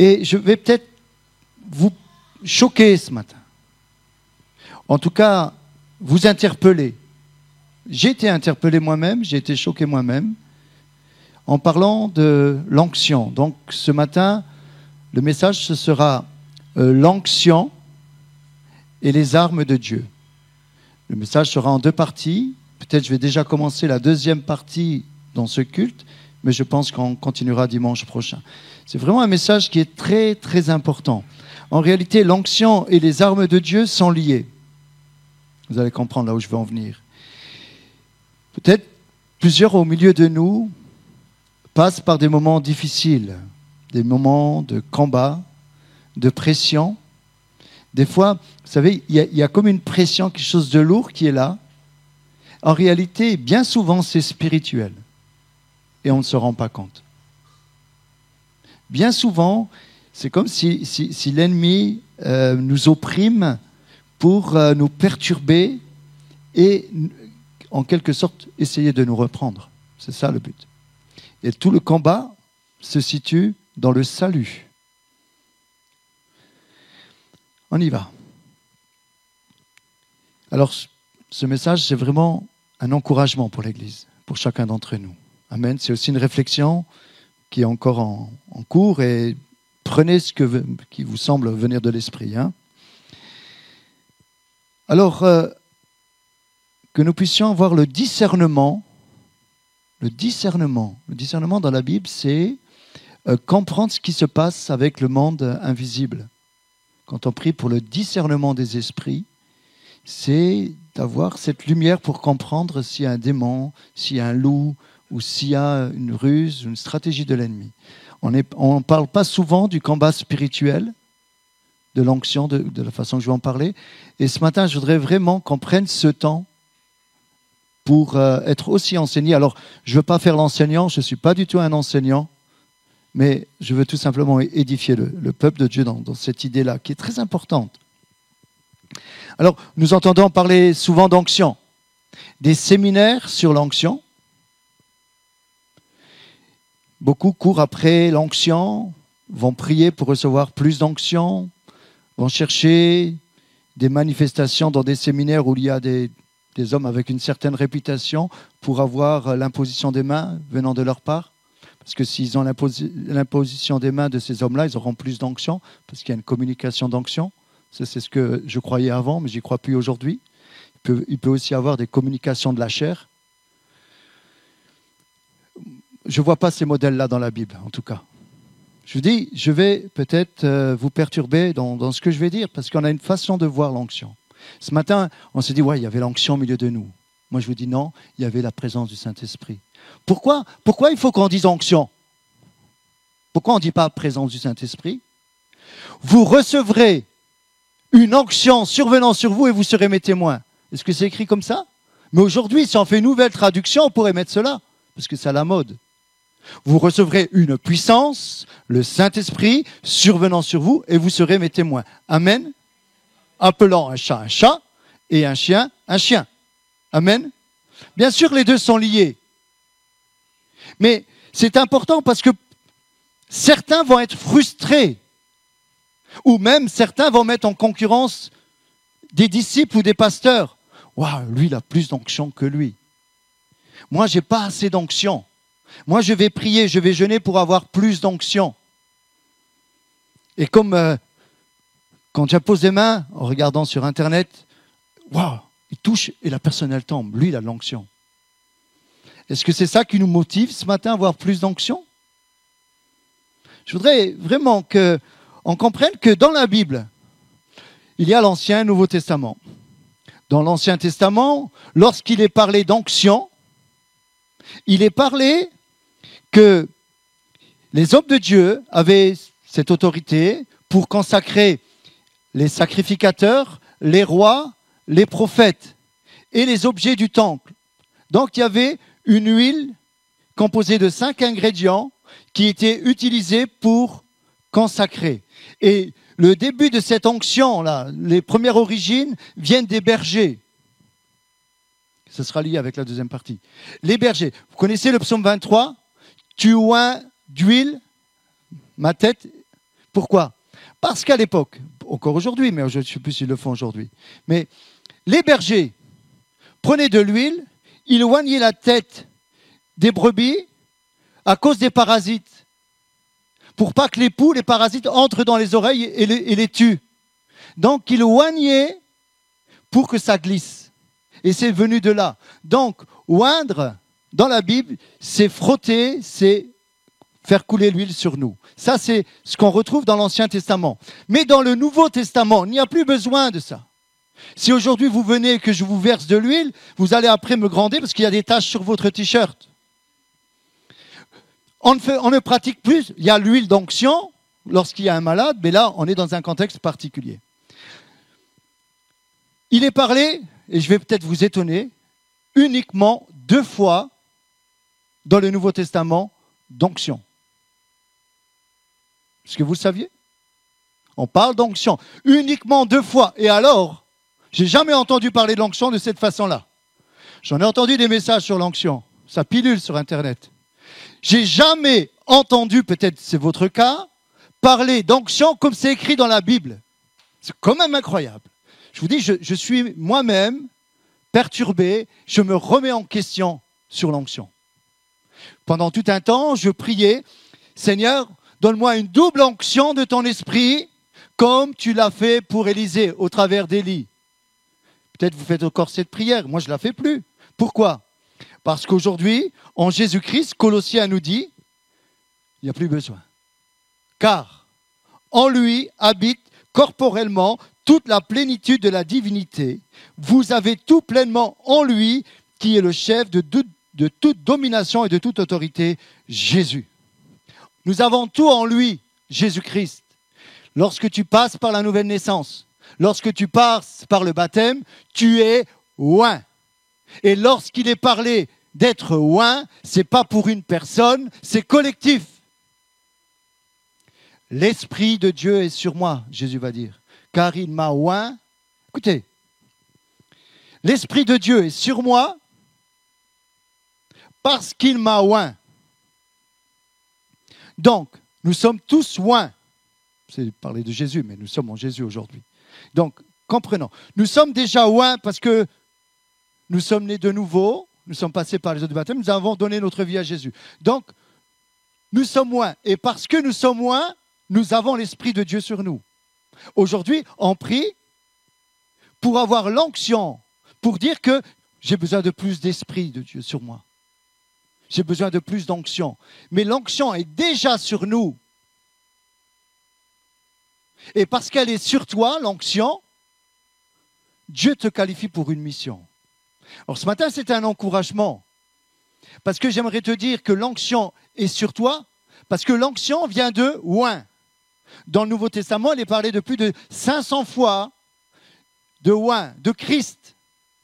Et je vais peut-être vous choquer ce matin. En tout cas, vous interpeller. J'ai été interpellé moi-même, j'ai été choqué moi-même en parlant de l'onction. Donc ce matin, le message ce sera l'onction et les armes de Dieu. Le message sera en 2 parties. Peut-être je vais déjà commencer la 2e partie dans ce culte, mais je pense qu'on continuera dimanche prochain. C'est vraiment un message qui est très, très important. En réalité, l'onction et les armes de Dieu sont liées. Vous allez comprendre là où je veux en venir. Peut-être plusieurs au milieu de nous passent par des moments difficiles, des moments de combat, de pression. Des fois, vous savez, il y a comme une pression, quelque chose de lourd qui est là. En réalité, bien souvent, c'est spirituel. Et on ne se rend pas compte. Bien souvent, c'est comme si l'ennemi nous opprime pour nous perturber et, en quelque sorte, essayer de nous reprendre. C'est ça le but. Et tout le combat se situe dans le salut. On y va. Alors, ce message, c'est vraiment un encouragement pour l'Église, pour chacun d'entre nous. Amen. C'est aussi une réflexion qui est encore en cours et prenez ce qui vous semble venir de l'esprit. Alors, que nous puissions avoir le discernement. Le discernement dans la Bible, c'est comprendre ce qui se passe avec le monde invisible. Quand on prie pour le discernement des esprits, c'est d'avoir cette lumière pour comprendre s'il y a un démon, s'il y a un loup, ou s'il y a une ruse, une stratégie de l'ennemi. On ne parle pas souvent du combat spirituel, de l'onction, de la façon que je vais en parler. Et ce matin, je voudrais vraiment qu'on prenne ce temps pour être aussi enseigné. Alors, je ne veux pas faire l'enseignant, je ne suis pas du tout un enseignant, mais je veux tout simplement édifier le peuple de Dieu dans cette idée-là, qui est très importante. Alors, nous entendons parler souvent d'onction, des séminaires sur l'onction. Beaucoup courent après l'onction, vont prier pour recevoir plus d'onction, vont chercher des manifestations dans des séminaires où il y a des hommes avec une certaine réputation pour avoir l'imposition des mains venant de leur part. Parce que s'ils ont l'imposition des mains de ces hommes-là, ils auront plus d'onction, parce qu'il y a une communication d'onction. Ça, c'est ce que je croyais avant, mais je n'y crois plus aujourd'hui. Il peut aussi avoir des communications de la chair. Je ne vois pas ces modèles-là dans la Bible, en tout cas. Je vous dis, je vais peut-être vous perturber dans ce que je vais dire, parce qu'on a une façon de voir l'onction. Ce matin, on s'est dit, ouais, il y avait l'onction au milieu de nous. Moi, je vous dis non, il y avait la présence du Saint-Esprit. Pourquoi il faut qu'on dise onction? Pourquoi on ne dit pas présence du Saint-Esprit? Vous recevrez une onction survenant sur vous et vous serez mes témoins. Est-ce que c'est écrit comme ça? Mais aujourd'hui, si on fait une nouvelle traduction, on pourrait mettre cela, parce que c'est à la mode. Vous recevrez une puissance, le Saint-Esprit, survenant sur vous, et vous serez mes témoins. Amen. Appelant un chat, et un chien. Amen. Bien sûr, les deux sont liés. Mais c'est important parce que certains vont être frustrés, ou même certains vont mettre en concurrence des disciples ou des pasteurs. Waouh, lui, il a plus d'onction que lui. Moi, j'ai pas assez d'onction. Moi, je vais prier, je vais jeûner pour avoir plus d'onction. Et comme quand j'impose les mains, en regardant sur Internet, waouh, il touche et la personne, elle tombe. Lui, il a de l'onction. Est-ce que c'est ça qui nous motive ce matin à avoir plus d'onction? Je voudrais vraiment qu'on comprenne que dans la Bible, il y a l'Ancien et le Nouveau Testament. Dans l'Ancien Testament, lorsqu'il est parlé d'onction, il est parlé que les hommes de Dieu avaient cette autorité pour consacrer les sacrificateurs, les rois, les prophètes et les objets du temple. Donc il y avait une huile composée de 5 ingrédients qui étaient utilisés pour consacrer. Et le début de cette onction-là, les premières origines, viennent des bergers. Ce sera lié avec la deuxième partie. Les bergers. Vous connaissez le psaume 23 ? Tu oins d'huile ma tête, Pourquoi? Parce qu'à l'époque, encore aujourd'hui, mais je ne sais plus s'ils le font aujourd'hui, mais les bergers prenaient de l'huile, ils oignaient la tête des brebis à cause des parasites, pour pas que les poux, les parasites entrent dans les oreilles et les tuent. Donc ils oignaient pour que ça glisse. Et c'est venu de là. Donc oindre, dans la Bible, c'est frotter, c'est faire couler l'huile sur nous. Ça, c'est ce qu'on retrouve dans l'Ancien Testament. Mais dans le Nouveau Testament, il n'y a plus besoin de ça. Si aujourd'hui vous venez et que je vous verse de l'huile, vous allez après me gronder parce qu'il y a des taches sur votre t-shirt. On ne pratique plus. Il y a l'huile d'onction lorsqu'il y a un malade, mais là, on est dans un contexte particulier. Il est parlé, et je vais peut-être vous étonner, uniquement 2 fois dans le Nouveau Testament d'onction. Est-ce que vous le saviez? On parle d'onction uniquement 2 fois. Et alors, j'ai jamais entendu parler de l'onction de cette façon-là. J'en ai entendu des messages sur l'onction. Ça pilule sur Internet. J'ai jamais entendu, peut-être c'est votre cas, parler d'onction comme c'est écrit dans la Bible. C'est quand même incroyable. Je vous dis, je suis moi-même perturbé, je me remets en question sur l'onction. Pendant tout un temps, je priais, Seigneur, donne-moi une double onction de ton esprit, comme tu l'as fait pour Élisée, au travers d'Élie. Peut-être vous faites encore cette prière, moi je ne la fais plus. Pourquoi? Parce qu'aujourd'hui, en Jésus-Christ, Colossiens nous dit, il n'y a plus besoin. Car en lui habite corporellement toute la plénitude de la divinité. Vous avez tout pleinement en lui, qui est le chef de toute domination et de toute autorité, Jésus. Nous avons tout en lui, Jésus-Christ. Lorsque tu passes par la nouvelle naissance, lorsque tu passes par le baptême, tu es oint. Et lorsqu'il est parlé d'être oint, ce n'est pas pour une personne, c'est collectif. L'Esprit de Dieu est sur moi, Jésus va dire, car il m'a oint. Écoutez, l'Esprit de Dieu est sur moi parce qu'il m'a oint. Donc, nous sommes tous oints. C'est parler de Jésus, mais nous sommes en Jésus aujourd'hui. Donc, comprenons. Nous sommes déjà oints parce que nous sommes nés de nouveau, nous sommes passés par les eaux du baptême, nous avons donné notre vie à Jésus. Donc, nous sommes oints. Et parce que nous sommes oints, nous avons l'Esprit de Dieu sur nous. Aujourd'hui, on prie pour avoir l'onction, pour dire que j'ai besoin de plus d'Esprit de Dieu sur moi. J'ai besoin de plus d'onction. Mais l'onction est déjà sur nous. Et parce qu'elle est sur toi, l'onction, Dieu te qualifie pour une mission. Alors ce matin, c'est un encouragement. Parce que j'aimerais te dire que l'onction est sur toi, parce que l'onction vient de oint. Dans le Nouveau Testament, il est parlé de plus de 500 fois de oint, de Christ.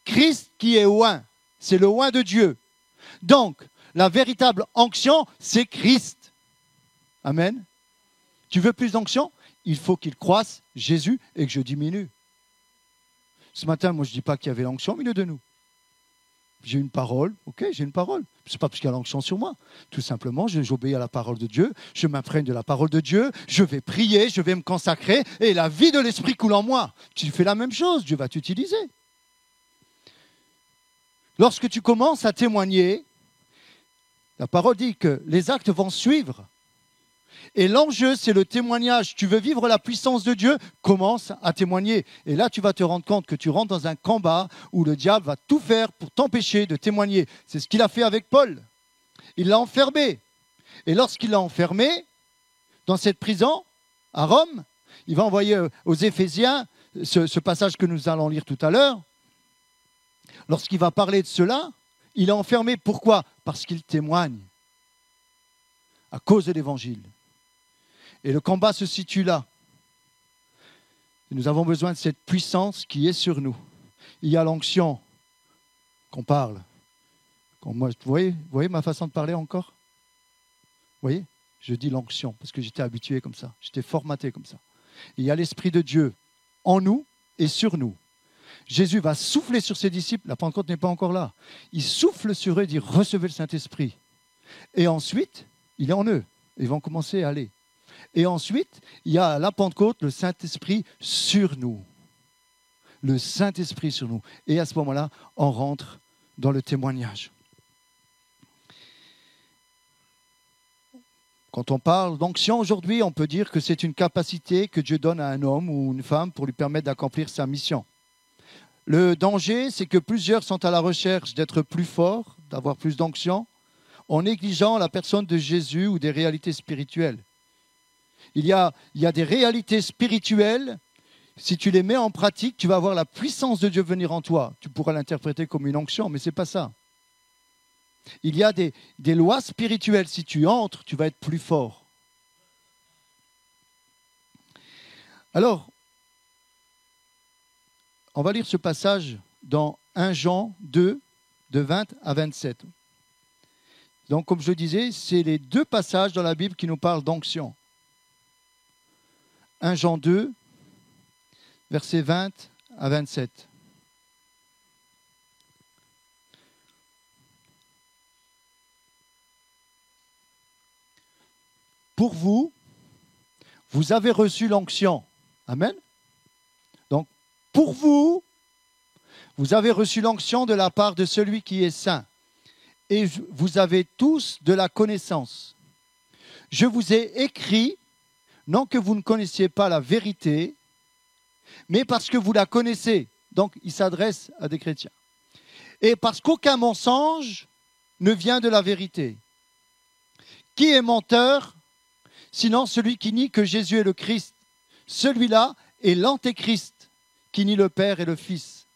Christ qui est oint, c'est le oint de Dieu. Donc, la véritable onction, c'est Christ. Amen. Tu veux plus d'onction? Il faut qu'il croisse, Jésus, et que je diminue. Ce matin, moi, je ne dis pas qu'il y avait l'onction au milieu de nous. J'ai une parole, ok, j'ai une parole. Ce n'est pas parce qu'il y a l'onction sur moi. Tout simplement, j'obéis à la parole de Dieu, je m'imprègne de la parole de Dieu, je vais prier, je vais me consacrer, et la vie de l'Esprit coule en moi. Tu fais la même chose, Dieu va t'utiliser. Lorsque tu commences à témoigner, la parole dit que les actes vont suivre. Et l'enjeu, c'est le témoignage. Tu veux vivre la puissance de Dieu, commence à témoigner. Et là, tu vas te rendre compte que tu rentres dans un combat où le diable va tout faire pour t'empêcher de témoigner. C'est ce qu'il a fait avec Paul. Il l'a enfermé. Et lorsqu'il l'a enfermé, dans cette prison, à Rome, il va envoyer aux Éphésiens ce passage que nous allons lire tout à l'heure. Lorsqu'il va parler de cela, il est enfermé. Pourquoi? Parce qu'il témoigne à cause de l'Évangile. Et le combat se situe là. Et nous avons besoin de cette puissance qui est sur nous. Il y a l'onction qu'on parle. Vous voyez ma façon de parler encore? Vous voyez? Je dis l'onction parce que j'étais habitué comme ça. J'étais formaté comme ça. Il y a l'Esprit de Dieu en nous et sur nous. Jésus va souffler sur ses disciples. La Pentecôte n'est pas encore là. Il souffle sur eux et dit « Recevez le Saint-Esprit ». Et ensuite, il est en eux. Ils vont commencer à aller. Et ensuite, il y a à la Pentecôte le Saint-Esprit sur nous. Le Saint-Esprit sur nous. Et à ce moment-là, on rentre dans le témoignage. Quand on parle d'onction aujourd'hui, on peut dire que c'est une capacité que Dieu donne à un homme ou une femme pour lui permettre d'accomplir sa mission. Le danger, c'est que plusieurs sont à la recherche d'être plus forts, d'avoir plus d'onction, en négligeant la personne de Jésus ou des réalités spirituelles. Il y a des réalités spirituelles, si tu les mets en pratique, tu vas voir la puissance de Dieu venir en toi. Tu pourras l'interpréter comme une onction, mais ce n'est pas ça. Il y a des lois spirituelles. Si tu entres, tu vas être plus fort. Alors, on va lire ce passage dans 1 Jean 2, de 20 à 27. Donc, comme je le disais, c'est les deux passages dans la Bible qui nous parlent d'onction. 1 Jean 2, versets 20 à 27. Pour vous, vous avez reçu l'onction. Amen. Donc, pour vous, vous avez reçu l'onction de la part de celui qui est saint. Et vous avez tous de la connaissance. Je vous ai écrit, non que vous ne connaissiez pas la vérité, mais parce que vous la connaissez. Donc, il s'adresse à des chrétiens. Et parce qu'aucun mensonge ne vient de la vérité. Qui est menteur ? Sinon celui qui nie que Jésus est le Christ. Celui-là est l'antéchrist, qui nie le Père et le Fils.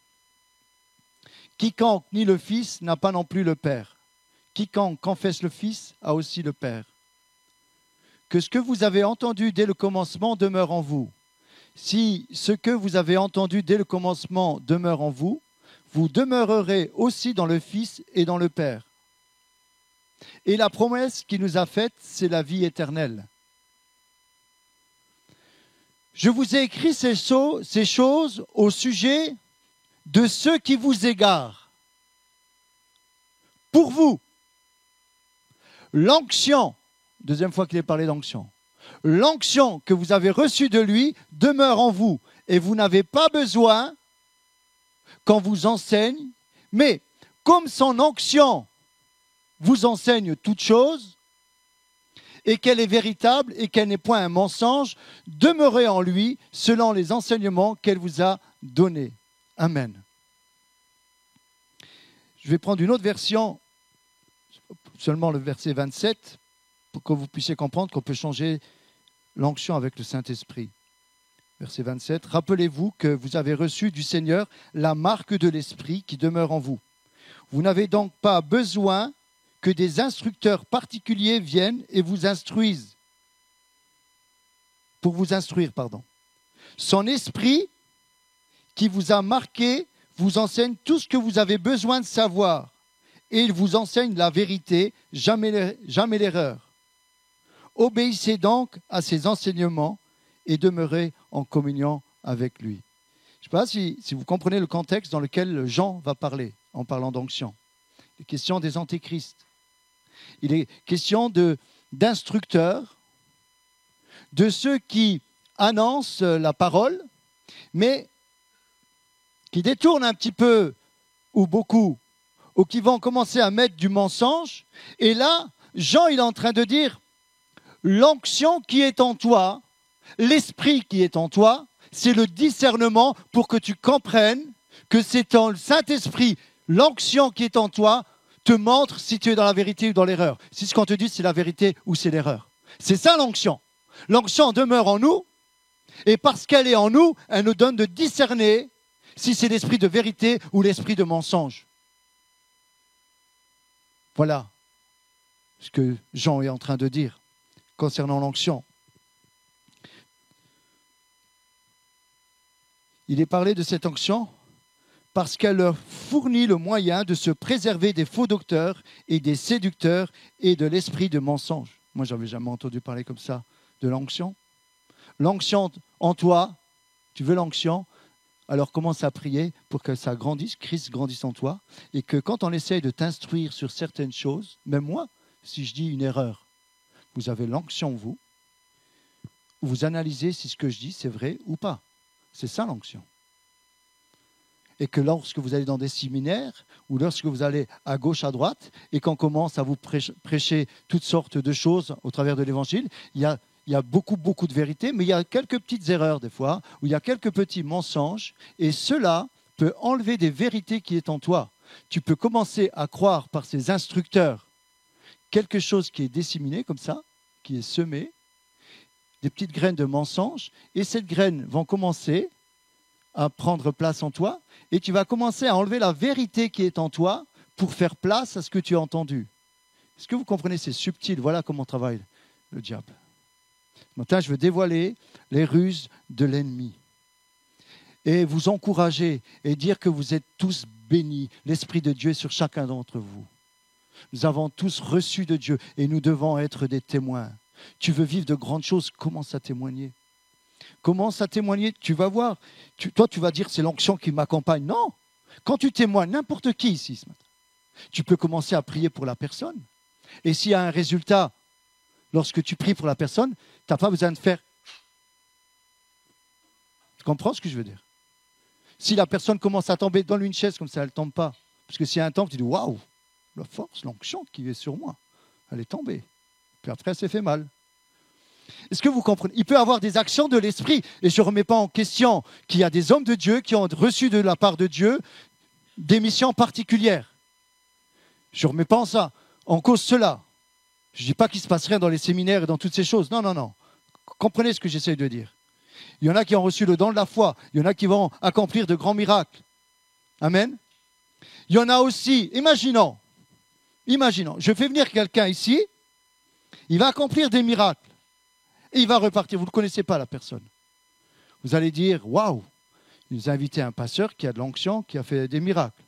Quiconque nie le Fils n'a pas non plus le Père. Quiconque confesse le Fils a aussi le Père. Que ce que vous avez entendu dès le commencement demeure en vous. Si ce que vous avez entendu dès le commencement demeure en vous, vous demeurerez aussi dans le Fils et dans le Père. Et la promesse qu'il nous a faite, c'est la vie éternelle. Je vous ai écrit ces choses au sujet de ceux qui vous égarent. Pour vous, l'onction, deuxième fois qu'il est parlé d'onction, l'onction que vous avez reçue de lui demeure en vous et vous n'avez pas besoin qu'on vous enseigne, mais comme son onction vous enseigne toutes choses, et qu'elle est véritable et qu'elle n'est point un mensonge, demeurez en lui selon les enseignements qu'elle vous a donnés. Amen. Je vais prendre une autre version, seulement le verset 27, pour que vous puissiez comprendre qu'on peut changer l'onction avec le Saint-Esprit. Verset 27. Rappelez-vous que vous avez reçu du Seigneur la marque de l'Esprit qui demeure en vous. Vous n'avez donc pas besoin que des instructeurs particuliers viennent et vous instruisent. Pour vous instruire, pardon. Son esprit qui vous a marqué vous enseigne tout ce que vous avez besoin de savoir. Et il vous enseigne la vérité, jamais l'erreur. Obéissez donc à ses enseignements et demeurez en communion avec lui. Je ne sais pas si vous comprenez le contexte dans lequel Jean va parler en parlant d'onction. Il est question des antéchrists. Il est question d'instructeurs, de ceux qui annoncent la parole, mais qui détournent un petit peu, ou beaucoup, ou qui vont commencer à mettre du mensonge. Et là, Jean, il est en train de dire, l'onction qui est en toi, l'esprit qui est en toi, c'est le discernement pour que tu comprennes que c'est ton Saint-Esprit, l'onction qui est en toi, te montre si tu es dans la vérité ou dans l'erreur. Si ce qu'on te dit, c'est la vérité ou c'est l'erreur. C'est ça l'onction. L'onction demeure en nous, et parce qu'elle est en nous, elle nous donne de discerner si c'est l'esprit de vérité ou l'esprit de mensonge. Voilà ce que Jean est en train de dire concernant l'onction. Il est parlé de cette onction parce qu'elle leur fournit le moyen de se préserver des faux docteurs et des séducteurs et de l'esprit de mensonge. Moi, je n'avais jamais entendu parler comme ça de l'onction. L'onction en toi, tu veux l'onction, alors commence à prier pour que ça grandisse, Christ grandisse en toi, et que quand on essaye de t'instruire sur certaines choses, même moi, si je dis une erreur, vous avez l'onction en vous, vous analysez si ce que je dis, c'est vrai ou pas. C'est ça l'onction. Et que lorsque vous allez dans des séminaires, ou lorsque vous allez à gauche, à droite, et qu'on commence à vous prêcher toutes sortes de choses au travers de l'Évangile, il y a beaucoup, beaucoup de vérité, mais il y a quelques petites erreurs des fois, où il y a quelques petits mensonges, et cela peut enlever des vérités qui est en toi. Tu peux commencer à croire par ces instructeurs quelque chose qui est disséminé comme ça, qui est semé, des petites graines de mensonges, et ces graines vont commencer à prendre place en toi, et tu vas commencer à enlever la vérité qui est en toi pour faire place à ce que tu as entendu. Est-ce que vous comprenez? C'est subtil. Voilà comment travaille le diable. Ce matin, je veux dévoiler les ruses de l'ennemi et vous encourager et dire que vous êtes tous bénis. L'Esprit de Dieu est sur chacun d'entre vous. Nous avons tous reçu de Dieu et nous devons être des témoins. Tu veux vivre de grandes choses, commence à témoigner. Commence à témoigner, tu vas voir. Toi, tu vas dire, c'est l'onction qui m'accompagne. Non, quand tu témoignes, n'importe qui ici ce matin, tu peux commencer à prier pour la personne. Et s'il y a un résultat, lorsque tu pries pour la personne, tu n'as pas besoin de faire. Tu comprends ce que je veux dire? Si la personne commence à tomber, donne-lui une chaise comme ça, elle ne tombe pas. Parce que s'il y a un temple, tu dis, waouh, la force, l'onction qui est sur moi, elle est tombée. Puis après, elle s'est fait mal. Est-ce que vous comprenez? Il peut y avoir des actions de l'esprit, et je ne remets pas en question qu'il y a des hommes de Dieu qui ont reçu de la part de Dieu des missions particulières. Je ne remets pas en cause cela. Je ne dis pas qu'il ne se passe rien dans les séminaires et dans toutes ces choses. Non, non, non. Comprenez ce que j'essaie de dire. Il y en a qui ont reçu le don de la foi. Il y en a qui vont accomplir de grands miracles. Amen. Il y en a aussi, imaginons, je fais venir quelqu'un ici, il va accomplir des miracles. Et il va repartir. Vous ne connaissez pas la personne. Vous allez dire, waouh, il nous a invité un pasteur qui a de l'onction, qui a fait des miracles.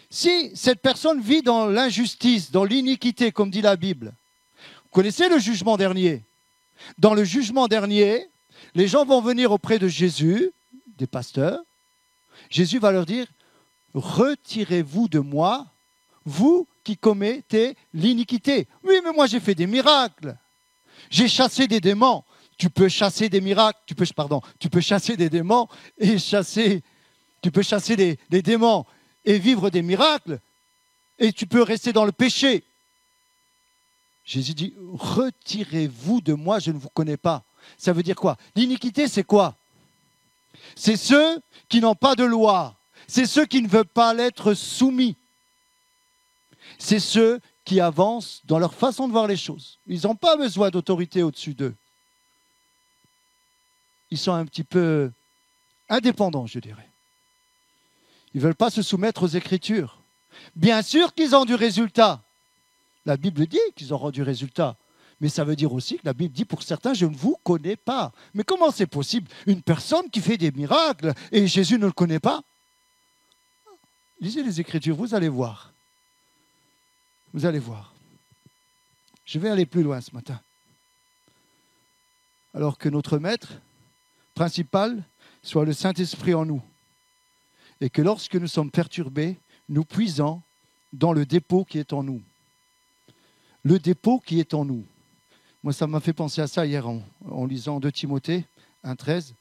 Si cette personne vit dans l'injustice, dans l'iniquité, comme dit la Bible, vous connaissez le jugement dernier. Dans le jugement dernier, les gens vont venir auprès de Jésus, des pasteurs. Jésus va leur dire, retirez-vous de moi, vous qui commettez l'iniquité. Oui, mais moi j'ai fait des miracles. J'ai chassé des démons. Tu peux chasser des miracles. Tu peux chasser des démons et tu peux chasser les démons et vivre des miracles. Et tu peux rester dans le péché. Jésus dit, retirez-vous de moi, je ne vous connais pas. Ça veut dire quoi? L'iniquité, c'est quoi? C'est ceux qui n'ont pas de loi. C'est ceux qui ne veulent pas l'être soumis. C'est ceux qui avancent dans leur façon de voir les choses. Ils n'ont pas besoin d'autorité au-dessus d'eux. Ils sont un petit peu indépendants, je dirais. Ils ne veulent pas se soumettre aux Écritures. Bien sûr qu'ils ont du résultat. La Bible dit qu'ils auront du résultat. Mais ça veut dire aussi que la Bible dit pour certains, je ne vous connais pas. Mais comment c'est possible? Une personne qui fait des miracles et Jésus ne le connaît pas? Lisez les Écritures, vous allez voir. Vous allez voir. Je vais aller plus loin ce matin. Alors que notre maître principal soit le Saint-Esprit en nous. Et que lorsque nous sommes perturbés, nous puisons dans le dépôt qui est en nous. Le dépôt qui est en nous. Moi, ça m'a fait penser à ça hier en lisant 2 Timothée 1,13.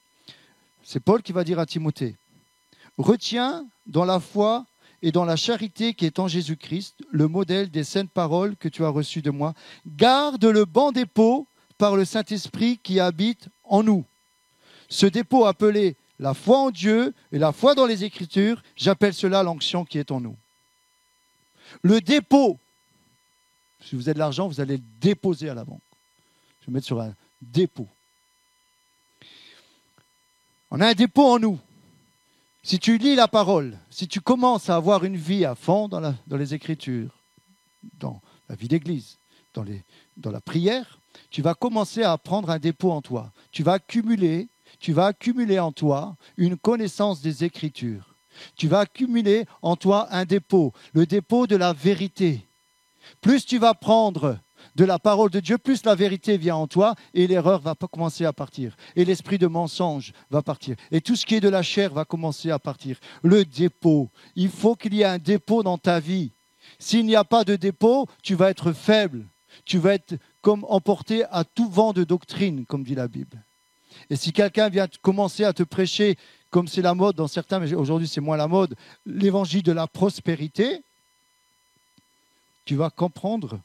C'est Paul qui va dire à Timothée, « Retiens dans la foi et dans la charité qui est en Jésus-Christ le modèle des saintes paroles que tu as reçues de moi. Garde le bon dépôt par le Saint-Esprit qui habite en nous. Ce dépôt appelé la foi en Dieu et la foi dans les Écritures, j'appelle cela l'onction qui est en nous. » Le dépôt, si vous avez de l'argent, vous allez le déposer à la banque. Je vais mettre sur un dépôt. On a un dépôt en nous. Si tu lis la parole, si tu commences à avoir une vie à fond dans les Écritures, dans la vie d'église, dans la prière, tu vas commencer à prendre un dépôt en toi. Tu vas accumuler en toi une connaissance des Écritures. Tu vas accumuler en toi un dépôt, le dépôt de la vérité. Plus tu vas prendre de la parole de Dieu, plus la vérité vient en toi et l'erreur va commencer à partir. Et l'esprit de mensonge va partir. Et tout ce qui est de la chair va commencer à partir. Le dépôt. Il faut qu'il y ait un dépôt dans ta vie. S'il n'y a pas de dépôt, tu vas être faible. Tu vas être comme emporté à tout vent de doctrine, comme dit la Bible. Et si quelqu'un vient commencer à te prêcher, comme c'est la mode dans certains, mais aujourd'hui c'est moins la mode, l'évangile de la prospérité, tu vas comprendre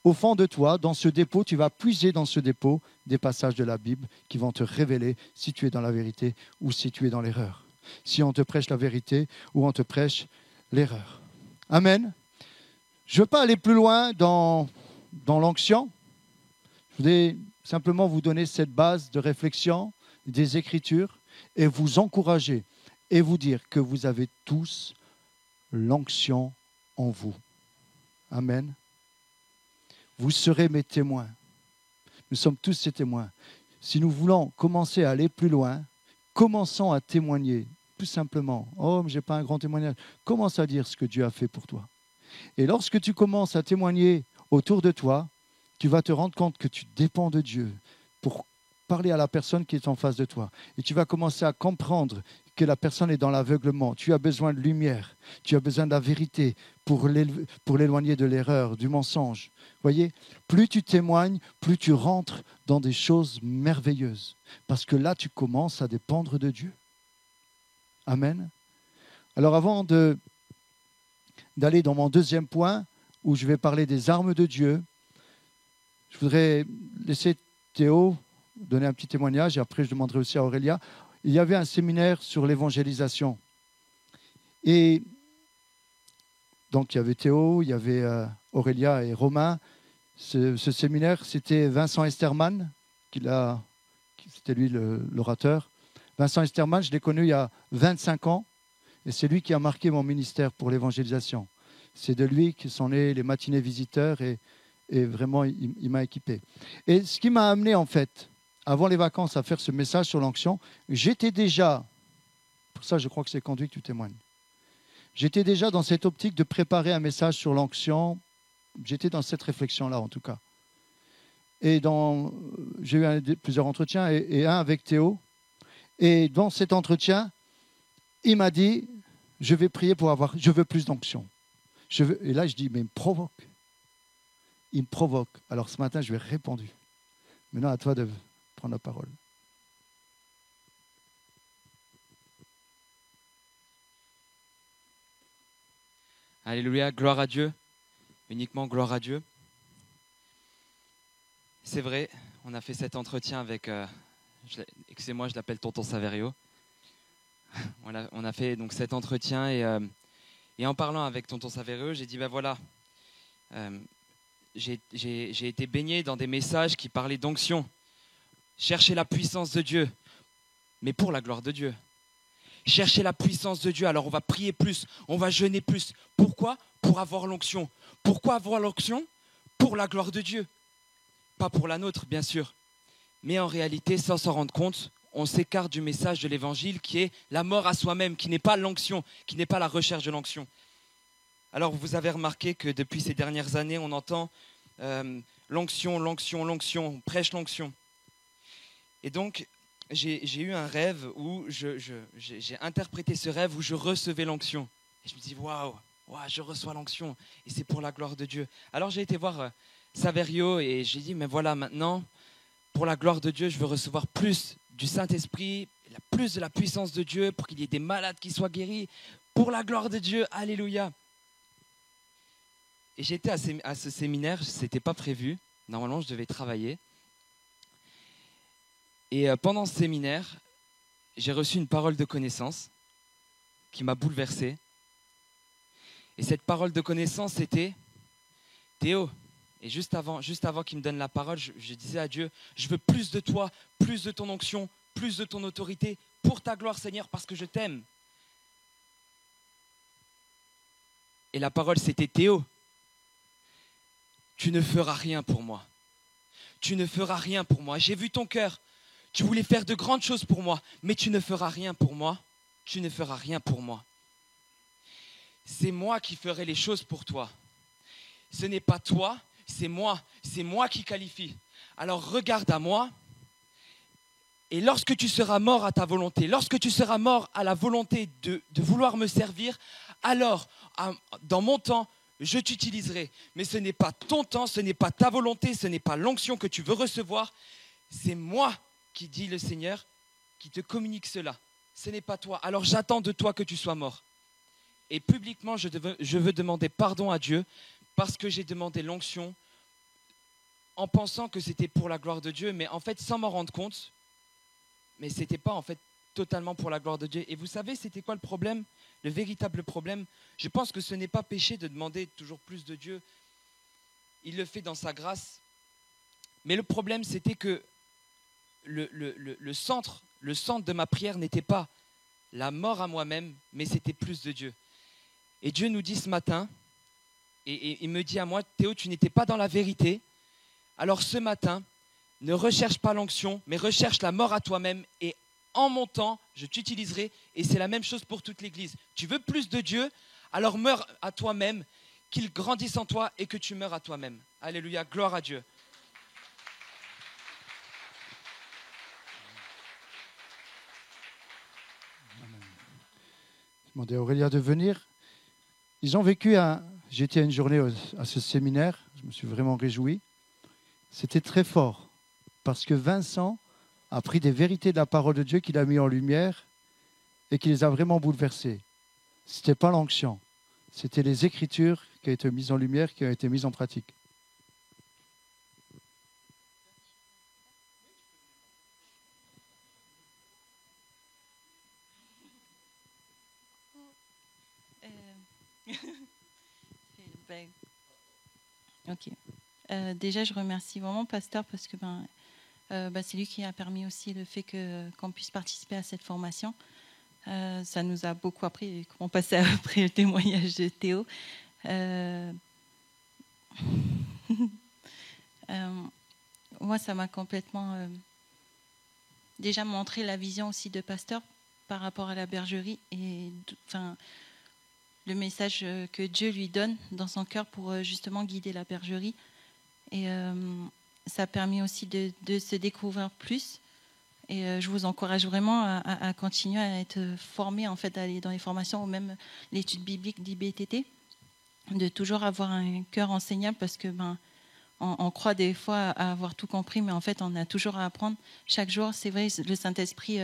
au fond de toi, dans ce dépôt, tu vas puiser dans ce dépôt des passages de la Bible qui vont te révéler si tu es dans la vérité ou si tu es dans l'erreur. Si on te prêche la vérité ou on te prêche l'erreur. Amen. Je ne veux pas aller plus loin dans l'onction. Je voudrais simplement vous donner cette base de réflexion des Écritures et vous encourager et vous dire que vous avez tous l'onction en vous. Amen. Vous serez mes témoins. Nous sommes tous ces témoins. Si nous voulons commencer à aller plus loin, commençons à témoigner, tout simplement. Oh, mais je n'ai pas un grand témoignage. Commence à dire ce que Dieu a fait pour toi. Et lorsque tu commences à témoigner autour de toi, tu vas te rendre compte que tu dépends de Dieu pour parler à la personne qui est en face de toi. Et tu vas commencer à comprendre que la personne est dans l'aveuglement. Tu as besoin de lumière. Tu as besoin de la vérité pour l'éloigner de l'erreur, du mensonge. Voyez, plus tu témoignes, plus tu rentres dans des choses merveilleuses. Parce que là, tu commences à dépendre de Dieu. Amen. Alors avant d'aller dans mon deuxième point, où je vais parler des armes de Dieu, je voudrais laisser Théo donner un petit témoignage, et après je demanderai aussi à Aurélia. Il y avait un séminaire sur l'évangélisation. Et donc il y avait Théo, il y avait Aurélia et Romain. Ce séminaire, c'était Vincent Esterman, c'était lui l'orateur. Vincent Esterman, je l'ai connu il y a 25 ans, et c'est lui qui a marqué mon ministère pour l'évangélisation. C'est de lui que sont nées les matinées visiteurs, et vraiment, il m'a équipé. Et ce qui m'a amené, en fait, avant les vacances, à faire ce message sur l'onction, j'étais déjà, pour ça je crois que c'est conduit que tu témoignes, j'étais déjà dans cette optique de préparer un message sur l'onction. J'étais dans cette réflexion-là, en tout cas. Et j'ai eu plusieurs entretiens, et un avec Théo. Et dans cet entretien, il m'a dit, je vais prier je veux plus d'onction. Et là, je dis, mais il me provoque. Il me provoque. Alors ce matin, je lui ai répondu. Maintenant, à toi de prendre la parole. Alléluia, gloire à Dieu. Uniquement gloire à Dieu. C'est vrai, on a fait cet entretien avec, excusez-moi, je l'appelle Tonton Saverio. On a fait donc cet entretien et en parlant avec Tonton Saverio, j'ai dit, ben voilà, j'ai été baigné dans des messages qui parlaient d'onction. Chercher la puissance de Dieu, mais pour la gloire de Dieu. Chercher la puissance de Dieu, alors on va prier plus, on va jeûner plus. Pourquoi ? Pour avoir l'onction. Pourquoi avoir l'onction ? Pour la gloire de Dieu. Pas pour la nôtre, bien sûr. Mais en réalité, sans s'en rendre compte, on s'écarte du message de l'évangile qui est la mort à soi-même, qui n'est pas l'onction, qui n'est pas la recherche de l'onction. Alors vous avez remarqué que depuis ces dernières années, on entend l'onction, l'onction, l'onction, on prêche l'onction. Et donc, j'ai eu un rêve où j'ai interprété ce rêve où je recevais l'onction. Et je me dis, waouh, je reçois l'onction et c'est pour la gloire de Dieu. Alors j'ai été voir Saverio et j'ai dit, mais voilà, maintenant, pour la gloire de Dieu, je veux recevoir plus du Saint-Esprit, plus de la puissance de Dieu pour qu'il y ait des malades qui soient guéris. Pour la gloire de Dieu, alléluia. Et j'étais à ce séminaire, ce n'était pas prévu. Normalement, je devais travailler. Et pendant ce séminaire, j'ai reçu une parole de connaissance qui m'a bouleversé. Et cette parole de connaissance, c'était Théo. Et juste avant qu'il me donne la parole, je disais à Dieu, je veux plus de toi, plus de ton onction, plus de ton autorité, pour ta gloire, Seigneur, parce que je t'aime. Et la parole, c'était Théo. Tu ne feras rien pour moi. Tu ne feras rien pour moi. J'ai vu ton cœur. Tu voulais faire de grandes choses pour moi, mais tu ne feras rien pour moi. Tu ne feras rien pour moi. C'est moi qui ferai les choses pour toi. Ce n'est pas toi, c'est moi qui qualifie. Alors regarde à moi, et lorsque tu seras mort à ta volonté, lorsque tu seras mort à la volonté de vouloir me servir, alors dans mon temps, je t'utiliserai. Mais ce n'est pas ton temps, ce n'est pas ta volonté, ce n'est pas l'onction que tu veux recevoir, c'est moi qui dit le Seigneur, qui te communique cela. Ce n'est pas toi. Alors j'attends de toi que tu sois mort. Et publiquement, je veux demander pardon à Dieu parce que j'ai demandé l'onction en pensant que c'était pour la gloire de Dieu, mais en fait sans m'en rendre compte. Mais ce n'était pas en fait totalement pour la gloire de Dieu. Et vous savez, c'était quoi le problème? Le véritable problème, je pense que ce n'est pas péché de demander toujours plus de Dieu. Il le fait dans sa grâce. Mais le problème, c'était que le centre de ma prière n'était pas la mort à moi-même, mais c'était plus de Dieu. Et Dieu nous dit ce matin, et il me dit à moi, Théo, tu n'étais pas dans la vérité. Alors ce matin, ne recherche pas l'onction, mais recherche la mort à toi-même. Et en montant, je t'utiliserai. Et c'est la même chose pour toute l'Église. Tu veux plus de Dieu, alors meurs à toi-même, qu'il grandisse en toi et que tu meurs à toi-même. Alléluia, gloire à Dieu. Je demandais à Aurélia de venir. Ils ont vécu j'étais à une journée à ce séminaire, je me suis vraiment réjoui. C'était très fort, parce que Vincent a pris des vérités de la parole de Dieu qu'il a mis en lumière et qui les a vraiment bouleversés. Ce n'était pas l'onction, c'était les Écritures qui ont été mises en lumière, qui ont été mises en pratique. Ok. Déjà, je remercie vraiment Pasteur parce que c'est lui qui a permis aussi le fait qu'on puisse participer à cette formation. Ça nous a beaucoup appris. On passait après le témoignage de Théo. Moi, ça m'a complètement déjà montré la vision aussi de Pasteur par rapport à la bergerie et le message que Dieu lui donne dans son cœur pour justement guider la bergerie. Et ça a permis aussi de se découvrir plus. Et je vous encourage vraiment à continuer à être formé, en fait, à aller dans les formations ou même l'étude biblique d'IBTT, de toujours avoir un cœur enseignable parce que on croit des fois à avoir tout compris, mais en fait, on a toujours à apprendre. Chaque jour, c'est vrai, le Saint-Esprit,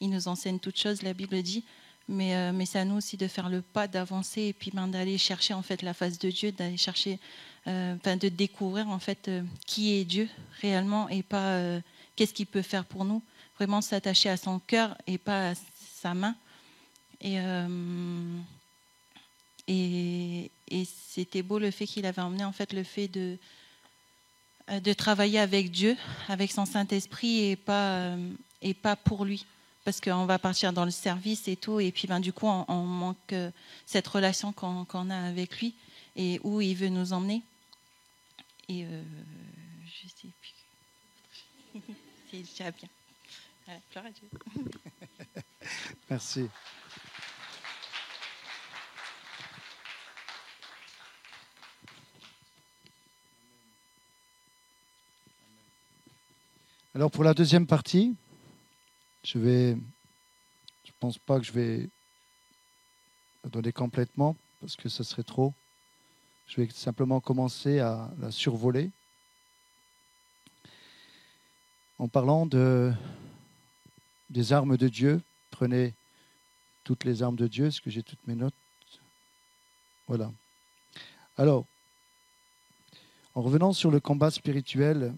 il nous enseigne toutes choses, la Bible dit, mais c'est à nous aussi de faire le pas, d'avancer et puis d'aller chercher en fait la face de Dieu, d'aller chercher, de découvrir en fait qui est Dieu réellement et pas qu'est-ce qu'il peut faire pour nous. Vraiment s'attacher à son cœur et pas à sa main. Et c'était beau le fait qu'il avait emmené en fait le fait de travailler avec Dieu, avec son Saint-Esprit et pas pour lui. Parce qu'on va partir dans le service et tout, et puis du coup, on manque cette relation qu'on a avec lui et où il veut nous emmener. Et je sais plus. C'est déjà bien. Voilà, gloire à Dieu. Merci. Alors pour la deuxième partie, je pense pas que je vais la donner complètement parce que ce serait trop. Je vais simplement commencer à la survoler en parlant des armes de Dieu. Prenez toutes les armes de Dieu, est-ce que j'ai toutes mes notes? Voilà. Alors, en revenant sur le combat spirituel,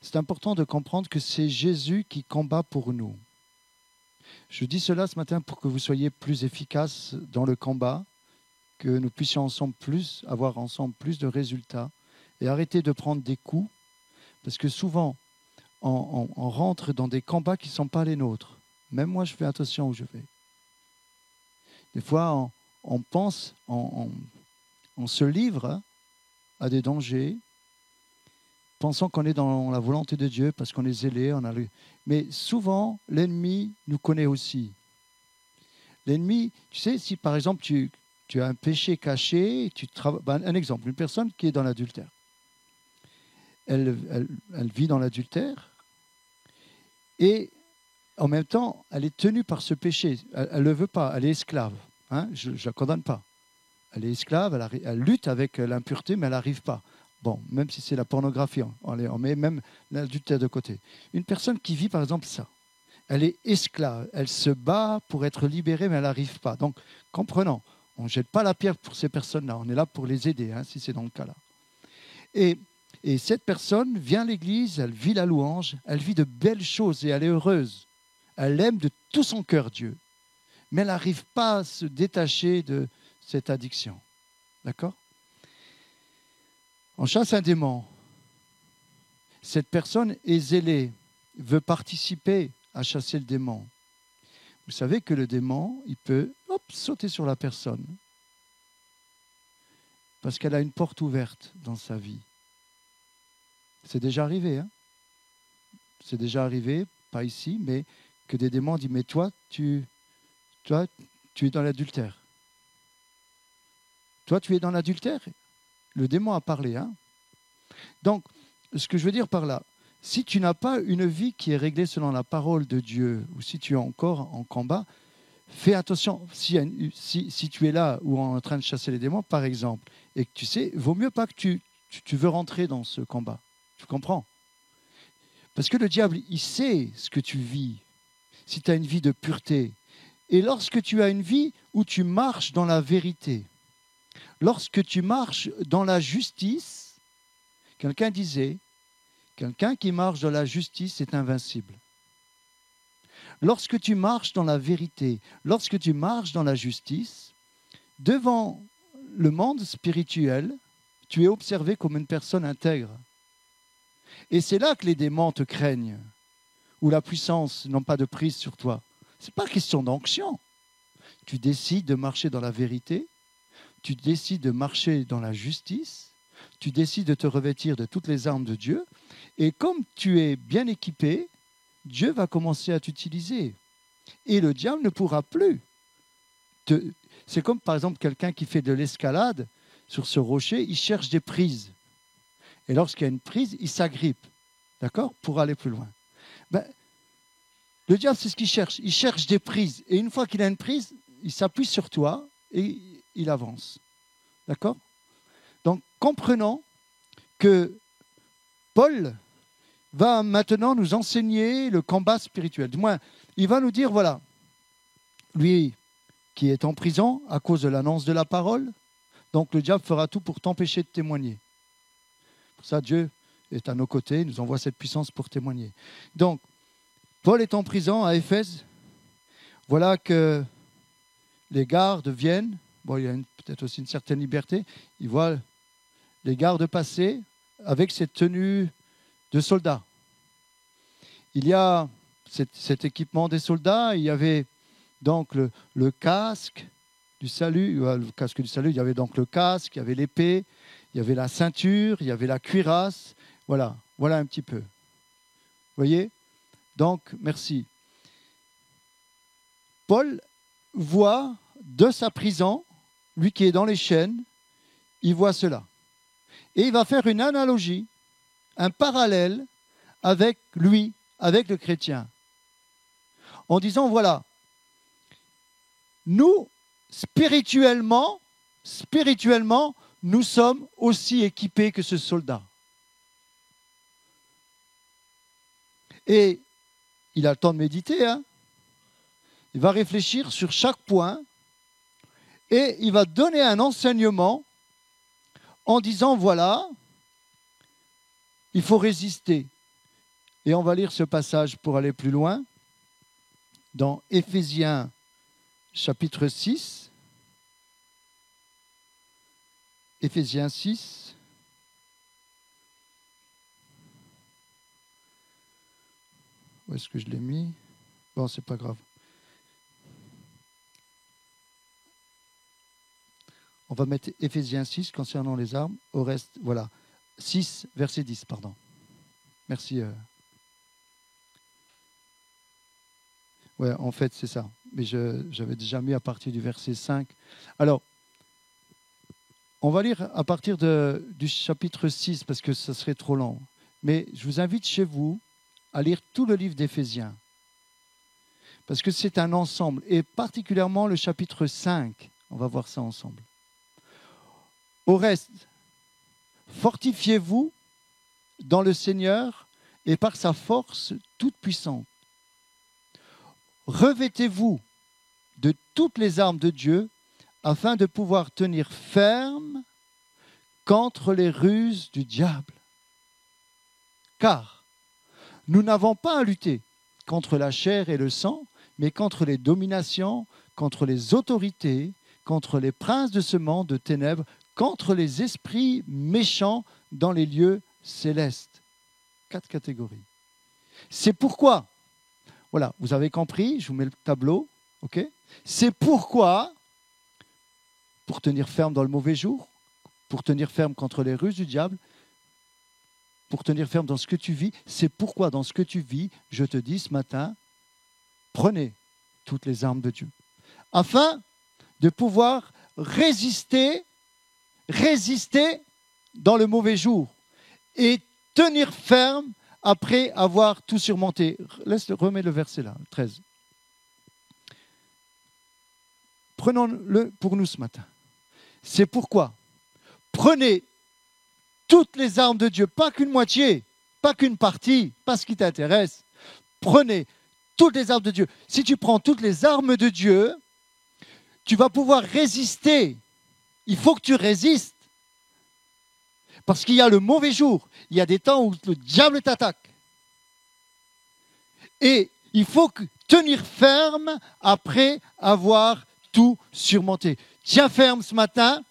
c'est important de comprendre que c'est Jésus qui combat pour nous. Je dis cela ce matin pour que vous soyez plus efficaces dans le combat, que nous puissions avoir ensemble plus de résultats et arrêter de prendre des coups, parce que souvent, on rentre dans des combats qui ne sont pas les nôtres. Même moi, je fais attention où je vais. Des fois, on pense, on se livre à des dangers, pensant qu'on est dans la volonté de Dieu parce qu'on est zélé. Mais souvent, l'ennemi nous connaît aussi. L'ennemi, tu sais, si par exemple tu as un péché caché, un exemple, une personne qui est dans l'adultère. Elle vit dans l'adultère et en même temps, elle est tenue par ce péché. Elle ne le veut pas, elle est esclave. Je ne la condamne pas. Elle est esclave, elle lutte avec l'impureté, mais elle n'arrive pas. Bon, même si c'est la pornographie, on met même l'adultère de côté. Une personne qui vit par exemple ça, elle est esclave, elle se bat pour être libérée, mais elle n'arrive pas. Donc, comprenons, on ne jette pas la pierre pour ces personnes-là, on est là pour les aider, si c'est dans le cas-là. Et cette personne vient à l'église, elle vit la louange, elle vit de belles choses et elle est heureuse. Elle aime de tout son cœur Dieu, mais elle n'arrive pas à se détacher de cette addiction. D'accord ? On chasse un démon. Cette personne est zélée, veut participer à chasser le démon. Vous savez que le démon, il peut sauter sur la personne parce qu'elle a une porte ouverte dans sa vie. C'est déjà arrivé. C'est déjà arrivé, pas ici, mais que des démons disent « Mais toi, tu es dans l'adultère. Toi, tu es dans l'adultère. » Le démon a parlé. Donc, ce que je veux dire par là, si tu n'as pas une vie qui est réglée selon la parole de Dieu, ou si tu es encore en combat, fais attention. Si tu es là ou en train de chasser les démons, par exemple, et que tu sais, vaut mieux pas que tu veux rentrer dans ce combat. Tu comprends ? Parce que le diable, il sait ce que tu vis, si tu as une vie de pureté. Et lorsque tu as une vie où tu marches dans la vérité, lorsque tu marches dans la justice, quelqu'un disait, quelqu'un qui marche dans la justice est invincible. Lorsque tu marches dans la vérité, lorsque tu marches dans la justice, devant le monde spirituel, tu es observé comme une personne intègre. Et c'est là que les démons te craignent, ou la puissance n'a pas de prise sur toi. Ce n'est pas question d'onction. Tu décides de marcher dans la vérité, tu décides de marcher dans la justice, tu décides de te revêtir de toutes les armes de Dieu, et comme tu es bien équipé, Dieu va commencer à t'utiliser. Et le diable ne pourra plus. C'est comme par exemple quelqu'un qui fait de l'escalade sur ce rocher, il cherche des prises. Et lorsqu'il y a une prise, il s'agrippe, d'accord, pour aller plus loin. Le diable, c'est ce qu'il cherche. Il cherche des prises. Et une fois qu'il a une prise, il s'appuie sur toi et il avance. D'accord ? Donc, comprenons que Paul va maintenant nous enseigner le combat spirituel. Du moins, il va nous dire, voilà, lui qui est en prison à cause de l'annonce de la parole, donc le diable fera tout pour t'empêcher de témoigner. Pour ça, Dieu est à nos côtés, il nous envoie cette puissance pour témoigner. Donc, Paul est en prison à Éphèse. Voilà que les gardes viennent. Bon, il y a peut-être aussi une certaine liberté. Ils voient les gardes passer avec cette tenue de soldats. Il y a cet équipement des soldats. Il y avait donc le casque du salut. Le casque du salut, il y avait donc le casque, il y avait l'épée, il y avait la ceinture, il y avait la cuirasse. Voilà un petit peu. Vous voyez ? Donc, merci. Paul voit de sa prison, lui qui est dans les chaînes, il voit cela. Et il va faire une analogie, un parallèle avec lui, avec le chrétien. En disant, voilà, nous, spirituellement, nous sommes aussi équipés que ce soldat. Et il a le temps de méditer, Il va réfléchir sur chaque point et il va donner un enseignement en disant, voilà, il faut résister. Et on va lire ce passage pour aller plus loin dans Éphésiens chapitre 6. Éphésiens 6. Où est-ce que je l'ai mis ? Bon, c'est pas grave. On va mettre Éphésiens 6 concernant les armes. Au reste, voilà. 6, verset 10, pardon. Merci. Ouais, en fait, c'est ça. Mais j'avais déjà mis à partir du verset 5. Alors, on va lire à partir du chapitre 6 parce que ça serait trop long. Mais je vous invite chez vous à lire tout le livre d'Éphésiens. Parce que c'est un ensemble. Et particulièrement le chapitre 5. On va voir ça ensemble. Au reste, Fortifiez-vous dans le Seigneur et par sa force toute puissante. Revêtez-vous de toutes les armes de Dieu afin de pouvoir tenir ferme contre les ruses du diable. Car nous n'avons pas à lutter contre la chair et le sang, mais contre les dominations, contre les autorités, contre les princes de ce monde de ténèbres, contre les esprits méchants dans les lieux célestes. 4 catégories. C'est pourquoi, voilà, vous avez compris, je vous mets le tableau, ok ? C'est pourquoi, pour tenir ferme dans le mauvais jour, pour tenir ferme contre les ruses du diable, pour tenir ferme dans ce que tu vis, c'est pourquoi dans ce que tu vis, je te dis ce matin, prenez toutes les armes de Dieu, afin de pouvoir résister dans le mauvais jour et tenir ferme après avoir tout surmonté. Remets le verset là, 13. Prenons-le pour nous ce matin. C'est pourquoi prenez toutes les armes de Dieu, pas qu'une moitié, pas qu'une partie, pas ce qui t'intéresse. Prenez toutes les armes de Dieu. Si tu prends toutes les armes de Dieu, tu vas pouvoir résister. Il faut que tu résistes. Parce qu'il y a le mauvais jour. Il y a des temps où le diable t'attaque. Et il faut tenir ferme après avoir tout surmonté. Tiens ferme ce matin.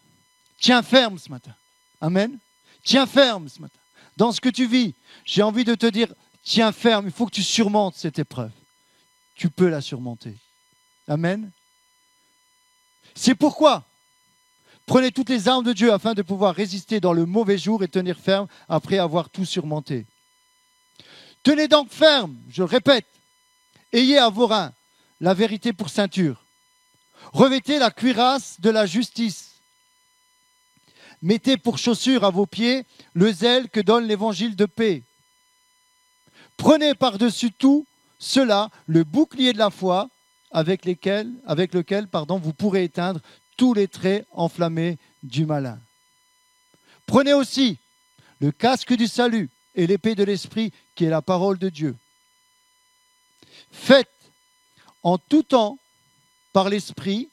Tiens ferme ce matin. Amen. Tiens ferme ce matin. Dans ce que tu vis, j'ai envie de te dire, tiens ferme. Il faut que tu surmontes cette épreuve. Tu peux la surmonter. Amen. C'est pourquoi prenez toutes les armes de Dieu afin de pouvoir résister dans le mauvais jour et tenir ferme après avoir tout surmonté. Tenez donc ferme, je le répète, ayez à vos reins la vérité pour ceinture. Revêtez la cuirasse de la justice. Mettez pour chaussure à vos pieds le zèle que donne l'évangile de paix. Prenez par-dessus tout cela le bouclier de la foi avec lequel vous pourrez éteindre tous les traits enflammés du malin. Prenez aussi le casque du salut et l'épée de l'esprit qui est la parole de Dieu. Faites en tout temps par l'esprit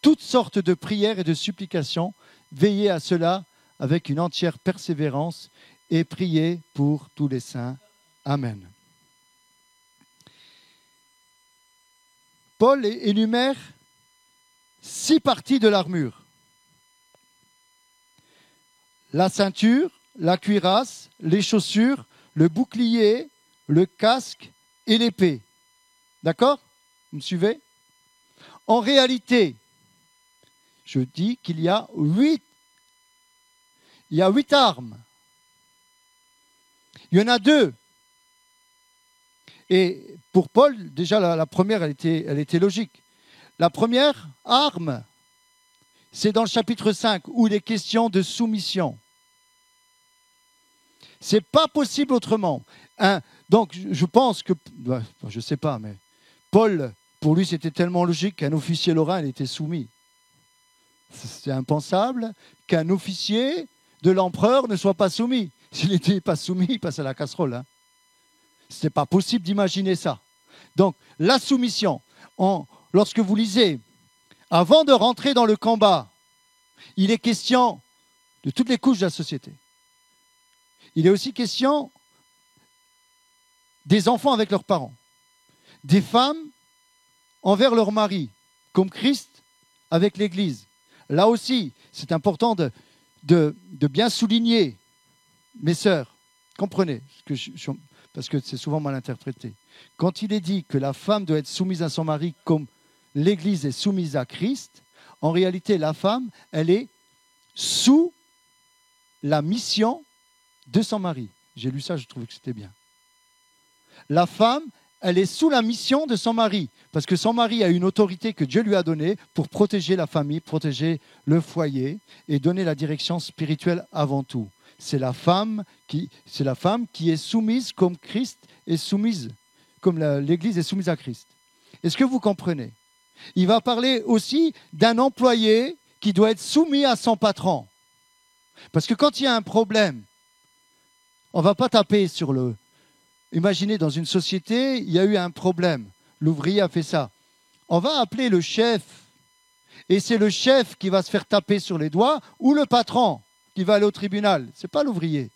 toutes sortes de prières et de supplications. Veillez à cela avec une entière persévérance et priez pour tous les saints. Amen. Paul énumère 6 parties de l'armure. La ceinture, la cuirasse, les chaussures, le bouclier, le casque et l'épée. D'accord ? Vous me suivez ? En réalité, je dis qu'il y a 8 armes. Il y en a 2. Et pour Paul, déjà la première, elle était logique. La première arme, c'est dans le chapitre 5, où il est question de soumission. Ce n'est pas possible autrement. Donc, je pense que, je ne sais pas, mais Paul, pour lui, c'était tellement logique qu'un officier lorrain, il était soumis. C'est impensable qu'un officier de l'empereur ne soit pas soumis. S'il n'était pas soumis, il passe à la casserole. Hein. Ce n'est pas possible d'imaginer ça. Donc, la soumission, lorsque vous lisez, avant de rentrer dans le combat, il est question de toutes les couches de la société. Il est aussi question des enfants avec leurs parents, des femmes envers leur mari, comme Christ avec l'Église. Là aussi, c'est important de bien souligner, mes sœurs, comprenez, parce que c'est souvent mal interprété. Quand il est dit que la femme doit être soumise à son mari comme l'Église est soumise à Christ, en réalité, la femme, elle est sous la mission de son mari. J'ai lu ça, je trouvais que c'était bien. La femme, elle est sous la mission de son mari, parce que son mari a une autorité que Dieu lui a donnée pour protéger la famille, protéger le foyer et donner la direction spirituelle avant tout. C'est la femme qui est soumise comme Christ est soumise, comme l'Église est soumise à Christ. Est-ce que vous comprenez ? Il va parler aussi d'un employé qui doit être soumis à son patron. Parce que quand il y a un problème, on ne va pas taper sur le... Imaginez, dans une société, il y a eu un problème. L'ouvrier a fait ça. On va appeler le chef. Et c'est le chef qui va se faire taper sur les doigts ou le patron qui va aller au tribunal. Ce n'est pas l'ouvrier.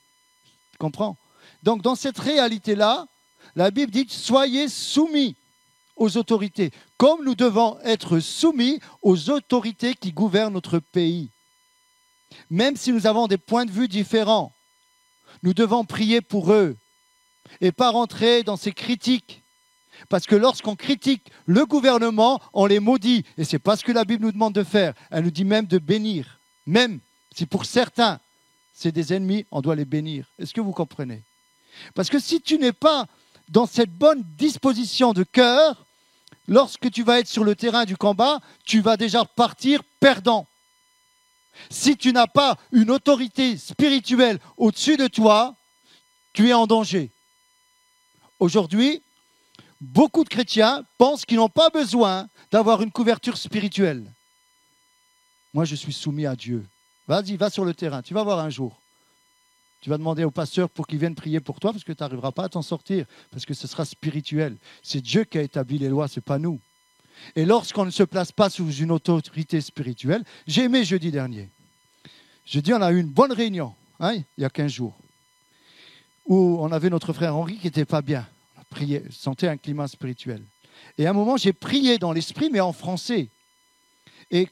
Tu comprends? Donc, dans cette réalité-là, la Bible dit « Soyez soumis aux autorités », comme nous devons être soumis aux autorités qui gouvernent notre pays. Même si nous avons des points de vue différents, nous devons prier pour eux et pas rentrer dans ces critiques. Parce que lorsqu'on critique le gouvernement, on les maudit. Et ce n'est pas ce que la Bible nous demande de faire. Elle nous dit même de bénir. Même si pour certains, c'est des ennemis, on doit les bénir. Est-ce que vous comprenez? Parce que si tu n'es pas dans cette bonne disposition de cœur, lorsque tu vas être sur le terrain du combat, tu vas déjà partir perdant. Si tu n'as pas une autorité spirituelle au-dessus de toi, tu es en danger. Aujourd'hui, beaucoup de chrétiens pensent qu'ils n'ont pas besoin d'avoir une couverture spirituelle. Moi, je suis soumis à Dieu. Vas-y, va sur le terrain, tu vas voir un jour. Tu vas demander au pasteur pour qu'il vienne prier pour toi parce que tu n'arriveras pas à t'en sortir, parce que ce sera spirituel. C'est Dieu qui a établi les lois, ce n'est pas nous. Et lorsqu'on ne se place pas sous une autorité spirituelle, j'ai aimé jeudi dernier. Jeudi, on a eu une bonne réunion, il y a 15 jours, où on avait notre frère Henri qui n'était pas bien. On a prié, sentait un climat spirituel. Et à un moment, j'ai prié dans l'esprit, mais en français. Et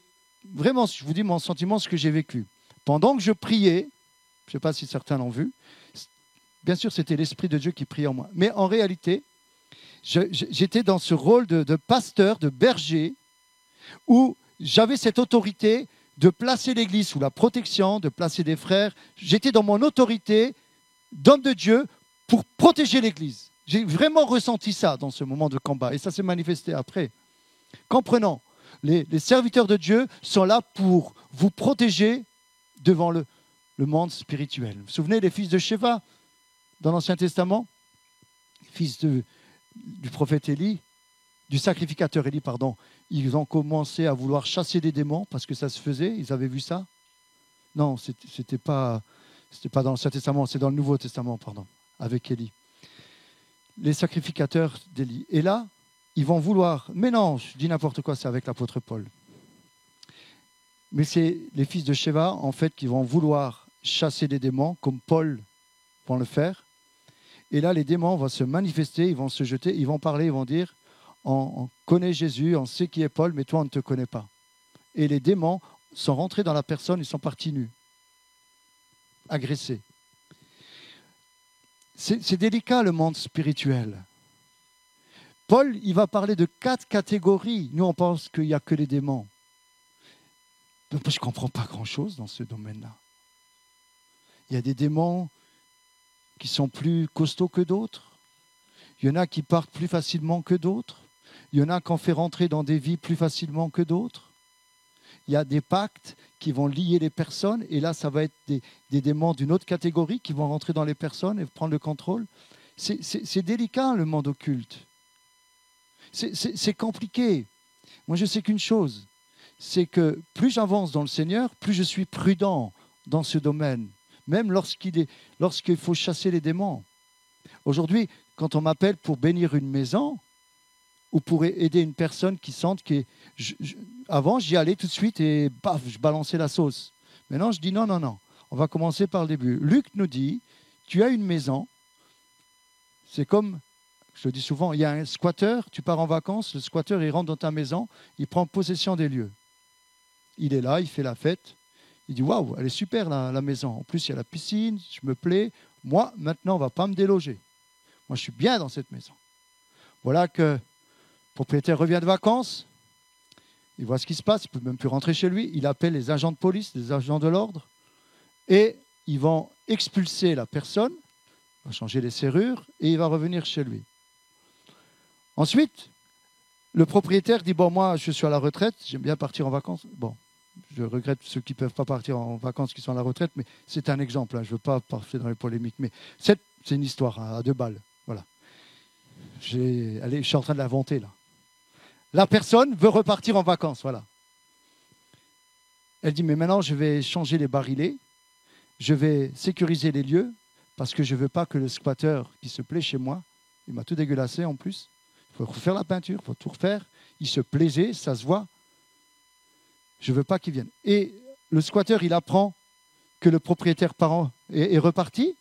vraiment, je vous dis mon sentiment, ce que j'ai vécu. Pendant que je priais, je ne sais pas si certains l'ont vu, bien sûr, c'était l'Esprit de Dieu qui priait en moi. Mais en réalité, j'étais dans ce rôle de pasteur, de berger, où j'avais cette autorité de placer l'Église sous la protection, de placer des frères. J'étais dans mon autorité d'homme de Dieu pour protéger l'Église. J'ai vraiment ressenti ça dans ce moment de combat. Et ça s'est manifesté après. Comprenons, les serviteurs de Dieu sont là pour vous protéger devant le monde spirituel. Vous vous souvenez des fils de Sheva dans l'Ancien Testament? Fils du prophète Élie, du sacrificateur Élie, pardon. Ils ont commencé à vouloir chasser des démons parce que ça se faisait. Ils avaient vu ça? Non, c'était pas dans l'Ancien Testament, c'est dans le Nouveau Testament, pardon, avec Élie. Les sacrificateurs d'Élie. Et là, ils vont vouloir... Mais non, je dis n'importe quoi, c'est avec l'apôtre Paul. Mais c'est les fils de Sheva, en fait, qui vont vouloir chasser des démons, comme Paul va le faire. Et là, les démons vont se manifester, ils vont se jeter, ils vont parler, ils vont dire, on connaît Jésus, on sait qui est Paul, mais toi, on ne te connaît pas. Et les démons sont rentrés dans la personne, ils sont partis nus, agressés. C'est délicat, le monde spirituel. Paul, il va parler de 4 catégories. Nous, on pense qu'il n'y a que les démons. Je ne comprends pas grand-chose dans ce domaine-là. Il y a des démons qui sont plus costauds que d'autres. Il y en a qui partent plus facilement que d'autres. Il y en a qu'on fait rentrer dans des vies plus facilement que d'autres. Il y a des pactes qui vont lier les personnes. Et là, ça va être des démons d'une autre catégorie qui vont rentrer dans les personnes et prendre le contrôle. C'est délicat, le monde occulte. C'est compliqué. Moi, je sais qu'une chose, c'est que plus j'avance dans le Seigneur, plus je suis prudent dans ce domaine, même lorsqu'il faut chasser les démons. Aujourd'hui, quand on m'appelle pour bénir une maison ou pour aider une personne qui sente que... Avant, j'y allais tout de suite et paf, je balançais la sauce. Maintenant, je dis non, on va commencer par le début. Luc nous dit, tu as une maison, c'est comme... Je le dis souvent, il y a un squatter, tu pars en vacances, le squatter, il rentre dans ta maison, il prend possession des lieux. Il est là, il fait la fête. Il dit, waouh, elle est super la maison. En plus, il y a la piscine, je me plais. Moi, maintenant, on ne va pas me déloger. Moi, je suis bien dans cette maison. Voilà que le propriétaire revient de vacances, il voit ce qui se passe, il ne peut même plus rentrer chez lui. Il appelle les agents de police, les agents de l'ordre, et ils vont expulser la personne, il va changer les serrures, et il va revenir chez lui. Ensuite, le propriétaire dit, bon, moi, je suis à la retraite, j'aime bien partir en vacances. Bon, je regrette ceux qui ne peuvent pas partir en vacances, qui sont à la retraite, mais c'est un exemple, je ne veux pas passer dans les polémiques, mais c'est une histoire à 2 balles. Voilà. Je suis en train de l'inventer, là. La personne veut repartir en vacances, voilà. Elle dit, mais maintenant, je vais changer les barilets, je vais sécuriser les lieux parce que je ne veux pas que le squatteur qui se plaît chez moi, il m'a tout dégueulassé en plus, il faut refaire la peinture, il faut tout refaire, il se plaisait, ça se voit, je ne veux pas qu'il vienne. Et le squatteur, il apprend que le propriétaire parent est reparti,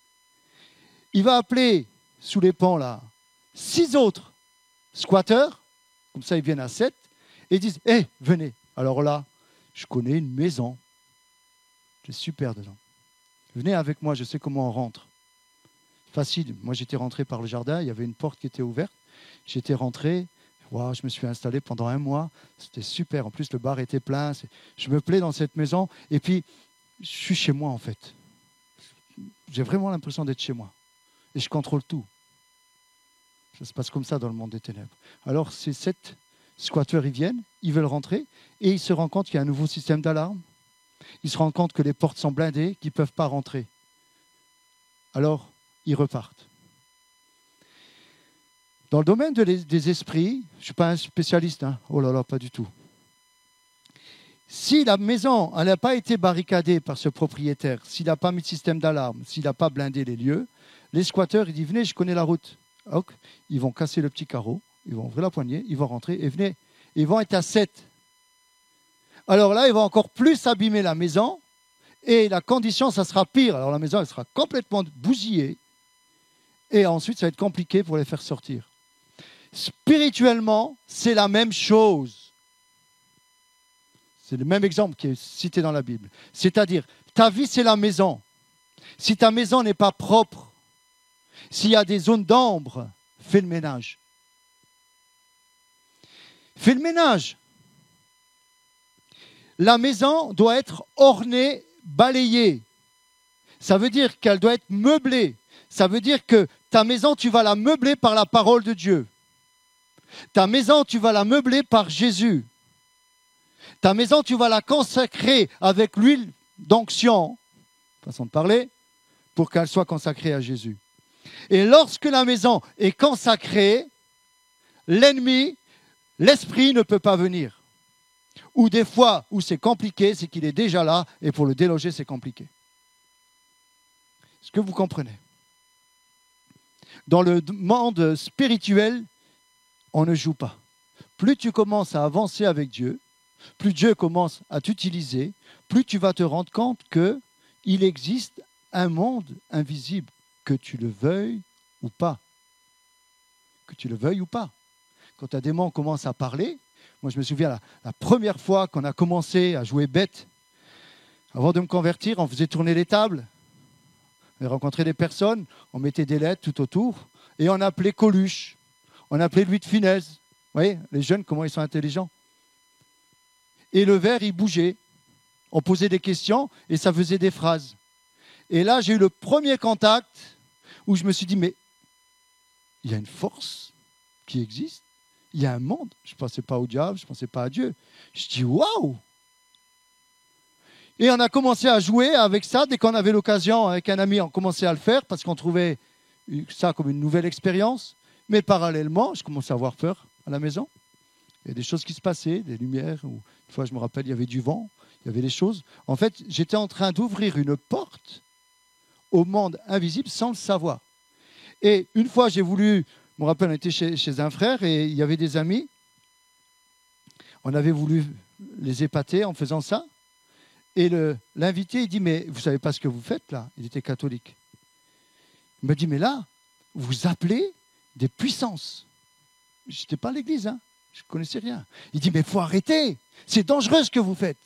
il va appeler sous les pans là 6 autres squatteurs, comme ça ils viennent à 7, et ils disent « Hé, venez !» Alors là, je connais une maison, c'est super dedans. Venez avec moi, je sais comment on rentre. Facile, moi j'étais rentré par le jardin, il y avait une porte qui était ouverte, j'étais rentré, wow, je me suis installé pendant 1 mois, c'était super, en plus le bar était plein, je me plais dans cette maison, et puis je suis chez moi en fait. J'ai vraiment l'impression d'être chez moi, et je contrôle tout. Ça se passe comme ça dans le monde des ténèbres. Alors ces 7 squatteurs, ils viennent, ils veulent rentrer, et ils se rendent compte qu'il y a un nouveau système d'alarme, ils se rendent compte que les portes sont blindées, qu'ils ne peuvent pas rentrer. Alors, ils repartent. Dans le domaine des esprits, je ne suis pas un spécialiste, hein. Oh là là, pas du tout. Si la maison n'a pas été barricadée par ce propriétaire, s'il n'a pas mis de système d'alarme, s'il n'a pas blindé les lieux, les squatteurs, ils disent « Venez, je connais la route. » Ils vont casser le petit carreau, ils vont ouvrir la poignée, ils vont rentrer et venez. Ils vont être à 7. Alors là, ils vont encore plus abîmer la maison et la condition, ça sera pire. Alors la maison, elle sera complètement bousillée et ensuite, ça va être compliqué pour les faire sortir. Spirituellement, c'est la même chose. C'est le même exemple qui est cité dans la Bible. C'est-à-dire, ta vie, c'est la maison. Si ta maison n'est pas propre, s'il y a des zones d'ombre, fais le ménage. Fais le ménage. La maison doit être ornée, balayée. Ça veut dire qu'elle doit être meublée. Ça veut dire que ta maison, tu vas la meubler par la parole de Dieu. Ta maison, tu vas la meubler par Jésus. Ta maison, tu vas la consacrer avec l'huile d'onction, façon de parler, pour qu'elle soit consacrée à Jésus. Et lorsque la maison est consacrée, l'ennemi, l'esprit ne peut pas venir. Ou des fois où c'est compliqué, c'est qu'il est déjà là et pour le déloger, c'est compliqué. Est-ce que vous comprenez? Dans le monde spirituel, on ne joue pas. Plus tu commences à avancer avec Dieu, plus Dieu commence à t'utiliser, plus tu vas te rendre compte qu'il existe un monde invisible, que tu le veuilles ou pas. Que tu le veuilles ou pas. Quand un démon commence à parler, moi je me souviens la première fois qu'on a commencé à jouer bête, avant de me convertir, on faisait tourner les tables, on rencontrait des personnes, on mettait des lettres tout autour, et on appelait Coluche, on appelait Louis de Funès. Vous voyez, les jeunes, comment ils sont intelligents. Et le verre, il bougeait. On posait des questions et ça faisait des phrases. Et là, j'ai eu le premier contact où je me suis dit, mais il y a une force qui existe, il y a un monde. Je ne pensais pas au diable, je ne pensais pas à Dieu. Je dis, waouh! Et on a commencé à jouer avec ça. Dès qu'on avait l'occasion, avec un ami, on commençait à le faire parce qu'on trouvait ça comme une nouvelle expérience. Mais parallèlement, je commençais à avoir peur à la maison. Il y a des choses qui se passaient, des lumières. Une fois, je me rappelle, il y avait du vent, il y avait des choses. En fait, j'étais en train d'ouvrir une porte au monde invisible sans le savoir. Et une fois, j'ai voulu, je me rappelle, on était chez un frère et il y avait des amis. On avait voulu les épater en faisant ça. Et l'invité, il dit, mais vous ne savez pas ce que vous faites là? Il était catholique. Il me dit, mais là, vous appelez des puissances. Je n'étais pas à l'église, hein. Je ne connaissais rien. Il dit, mais il faut arrêter. C'est dangereux ce que vous faites.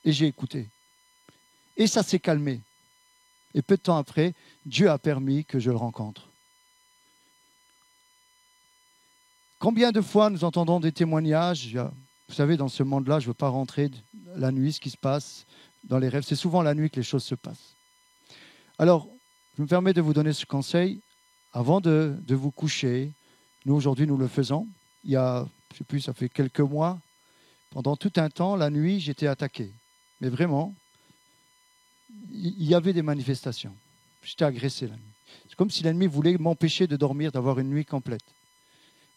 Et j'ai écouté. Et ça s'est calmé. Et peu de temps après, Dieu a permis que je le rencontre. Combien de fois nous entendons des témoignages? Vous savez, dans ce monde-là, je ne veux pas rentrer la nuit, ce qui se passe dans les rêves. C'est souvent la nuit que les choses se passent. Alors, je me permets de vous donner ce conseil. Avant de vous coucher, nous, aujourd'hui, nous le faisons. Il y a, je ne sais plus, ça fait quelques mois, pendant tout un temps, la nuit, j'étais attaqué. Mais vraiment, il y avait des manifestations. J'étais agressé la nuit. C'est comme si l'ennemi voulait m'empêcher de dormir, d'avoir une nuit complète.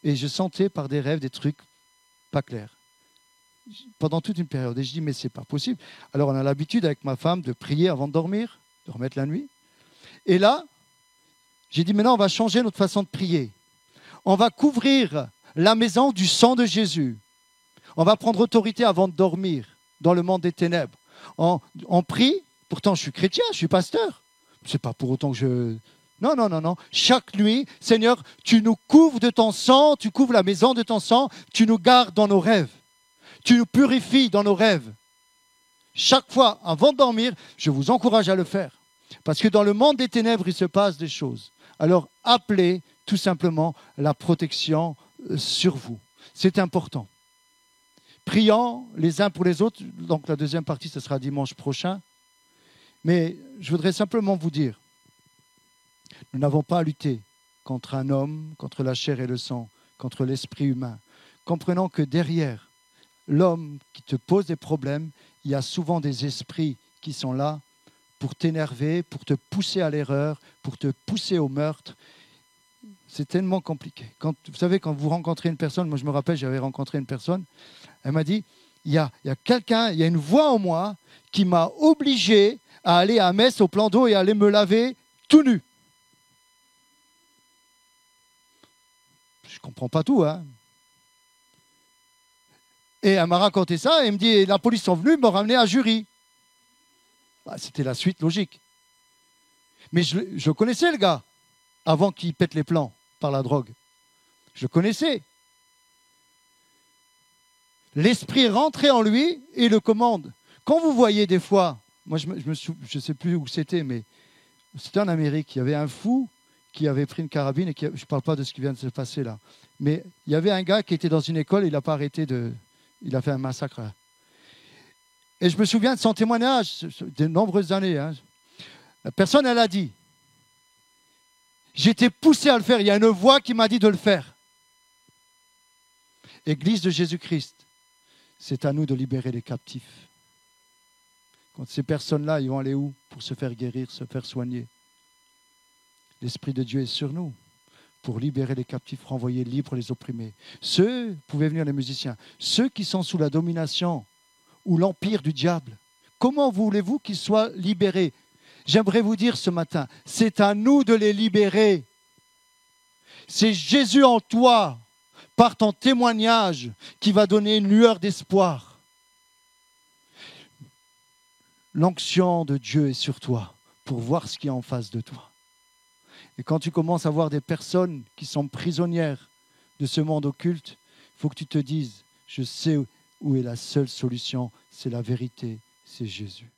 Et je sentais par des rêves des trucs pas clairs. Pendant toute une période. Et je dis, mais c'est pas possible. Alors on a l'habitude avec ma femme de prier avant de dormir. de remettre la nuit. Et là, j'ai dit, maintenant, on va changer notre façon de prier. On va couvrir la maison du sang de Jésus. On va prendre autorité avant de dormir dans le monde des ténèbres. On prie, pourtant je suis chrétien, je suis pasteur. C'est pas pour autant que je... Non. Chaque nuit, Seigneur, tu nous couvres de ton sang, tu couvres la maison de ton sang, tu nous gardes dans nos rêves. Tu nous purifies dans nos rêves. Chaque fois, avant de dormir, je vous encourage à le faire. Parce que dans le monde des ténèbres, il se passe des choses. Alors, appelez tout simplement la protection sur vous. C'est important. Prions les uns pour les autres. Donc, la deuxième partie, ce sera dimanche prochain. Mais je voudrais simplement vous dire, nous n'avons pas à lutter contre un homme, contre la chair et le sang, contre l'esprit humain. Comprenons que derrière l'homme qui te pose des problèmes, il y a souvent des esprits qui sont là pour t'énerver, pour te pousser à l'erreur, pour te pousser au meurtre. C'est tellement compliqué. Vous savez, quand vous rencontrez une personne, moi je me rappelle, j'avais rencontré une personne, elle m'a dit, il y a quelqu'un, il y a une voix en moi qui m'a obligé à aller à Metz au plan d'eau et à aller me laver tout nu. Je ne comprends pas tout, hein. Et elle m'a raconté ça et elle me dit, la police sont venus me ramener à jury. C'était la suite logique. Mais je connaissais le gars avant qu'il pète les plans par la drogue. Je connaissais. L'esprit est rentré en lui et le commande. Quand vous voyez des fois, moi je ne sais plus où c'était, mais c'était en Amérique, il y avait un fou qui avait pris une carabine, et je ne parle pas de ce qui vient de se passer là, mais il y avait un gars qui était dans une école, il n'a pas arrêté il a fait un massacre. Et je me souviens de son témoignage, de nombreuses années. Hein. La personne, elle a dit, j'étais poussé à le faire, il y a une voix qui m'a dit de le faire. Église de Jésus-Christ, c'est à nous de libérer les captifs. Quand ces personnes-là, ils vont aller où pour se faire guérir, se faire soigner? L'Esprit de Dieu est sur nous pour libérer les captifs, renvoyer libres les opprimés. Ceux, vous pouvez venir les musiciens, ceux qui sont sous la domination ou l'empire du diable, comment voulez-vous qu'ils soient libérés? J'aimerais vous dire ce matin, c'est à nous de les libérer. C'est Jésus en toi, par ton témoignage, qui va donner une lueur d'espoir. L'onction de Dieu est sur toi pour voir ce qui est en face de toi. Et quand tu commences à voir des personnes qui sont prisonnières de ce monde occulte, il faut que tu te dises, je sais où est la seule solution, c'est la vérité, c'est Jésus.